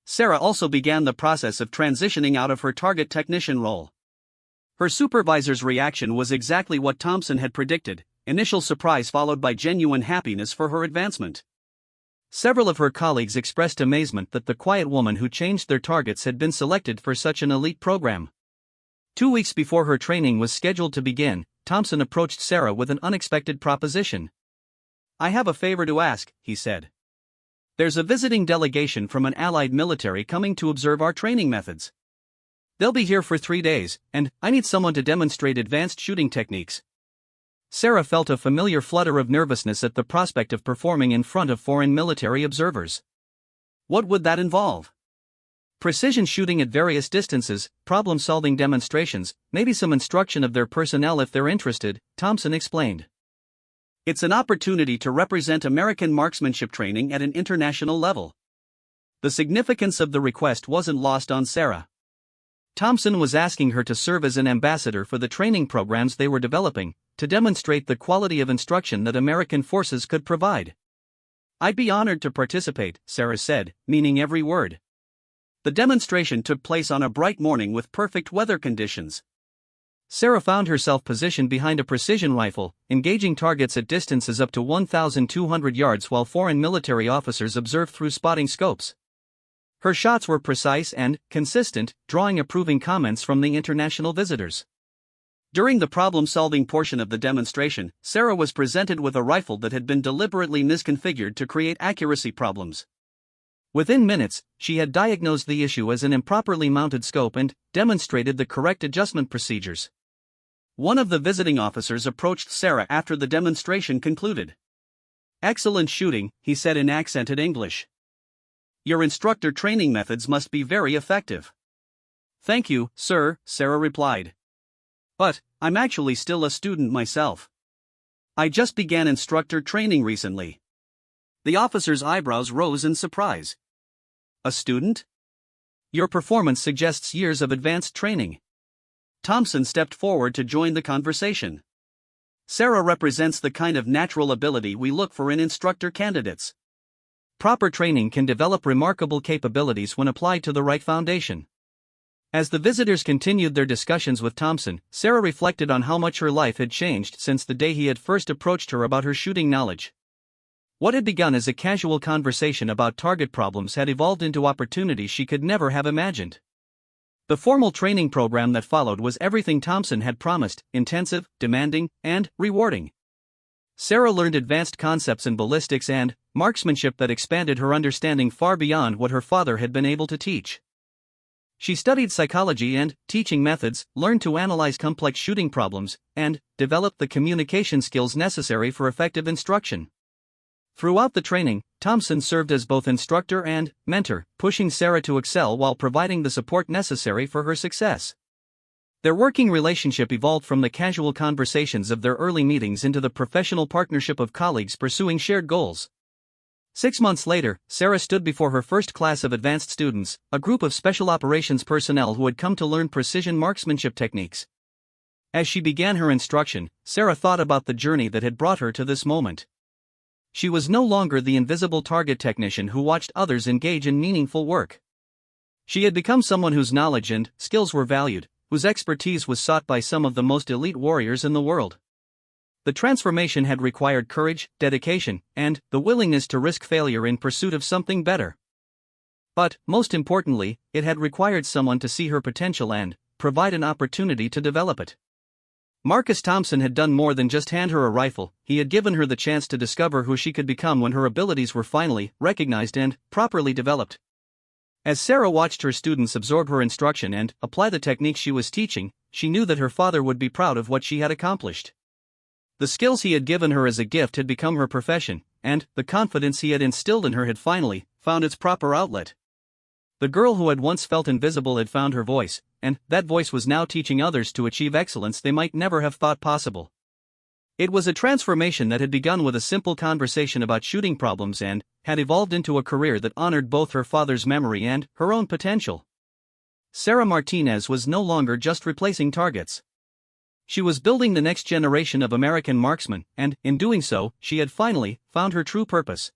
A: Sarah also began the process of transitioning out of her target technician role. Her supervisor's reaction was exactly what Thompson had predicted: initial surprise followed by genuine happiness for her advancement. Several of her colleagues expressed amazement that the quiet woman who changed their targets had been selected for such an elite program. 2 weeks before her training was scheduled to begin, Thompson approached Sarah with an unexpected proposition. "I have a favor to ask," he said. "There's a visiting delegation from an allied military coming to observe our training methods. They'll be here for 3 days, and I need someone to demonstrate advanced shooting techniques." Sarah felt a familiar flutter of nervousness at the prospect of performing in front of foreign military observers. What would that involve? Precision shooting at various distances, problem-solving demonstrations, maybe some instruction of their personnel if they're interested, Thompson explained. "It's an opportunity to represent American marksmanship training at an international level." The significance of the request wasn't lost on Sarah. Thompson was asking her to serve as an ambassador for the training programs they were developing, to demonstrate the quality of instruction that American forces could provide. "I'd be honored to participate," Sarah said, meaning every word. The demonstration took place on a bright morning with perfect weather conditions. Sarah found herself positioned behind a precision rifle, engaging targets at distances up to 1,200 yards while foreign military officers observed through spotting scopes. Her shots were precise and consistent, drawing approving comments from the international visitors. During the problem-solving portion of the demonstration, Sarah was presented with a rifle that had been deliberately misconfigured to create accuracy problems. Within minutes, she had diagnosed the issue as an improperly mounted scope and demonstrated the correct adjustment procedures. One of the visiting officers approached Sarah after the demonstration concluded. "Excellent shooting," he said in accented English. "Your instructor training methods must be very effective." "Thank you, sir," Sarah replied. "But I'm actually still a student myself. I just began instructor training recently." The officer's eyebrows rose in surprise. "A student? Your performance suggests years of advanced training." Thompson stepped forward to join the conversation. Sarah represents the kind of natural ability we look for in instructor candidates. Proper training can develop remarkable capabilities when applied to the right foundation. As the visitors continued their discussions with Thompson, Sarah reflected on how much her life had changed since the day he had first approached her about her shooting knowledge. What had begun as a casual conversation about target problems had evolved into opportunities she could never have imagined. The formal training program that followed was everything Thompson had promised: intensive, demanding, and rewarding. Sarah learned advanced concepts in ballistics and marksmanship that expanded her understanding far beyond what her father had been able to teach. She studied psychology and teaching methods, learned to analyze complex shooting problems, and developed the communication skills necessary for effective instruction. Throughout the training, Thompson served as both instructor and mentor, pushing Sarah to excel while providing the support necessary for her success. Their working relationship evolved from the casual conversations of their early meetings into the professional partnership of colleagues pursuing shared goals. 6 months later, Sarah stood before her first class of advanced students, a group of special operations personnel who had come to learn precision marksmanship techniques. As she began her instruction, Sarah thought about the journey that had brought her to this moment. She was no longer the invisible target technician who watched others engage in meaningful work. She had become someone whose knowledge and skills were valued, whose expertise was sought by some of the most elite warriors in the world. The transformation had required courage, dedication, and the willingness to risk failure in pursuit of something better. But, most importantly, it had required someone to see her potential and provide an opportunity to develop it. Marcus Thompson had done more than just hand her a rifle. He had given her the chance to discover who she could become when her abilities were finally recognized and properly developed. As Sarah watched her students absorb her instruction and apply the techniques she was teaching, she knew that her father would be proud of what she had accomplished. The skills he had given her as a gift had become her profession, and the confidence he had instilled in her had finally found its proper outlet. The girl who had once felt invisible had found her voice, and that voice was now teaching others to achieve excellence they might never have thought possible. It was a transformation that had begun with a simple conversation about shooting problems and had evolved into a career that honored both her father's memory and her own potential. Sarah Martinez was no longer just replacing targets. She was building the next generation of American marksmen, and, in doing so, she had finally found her true purpose.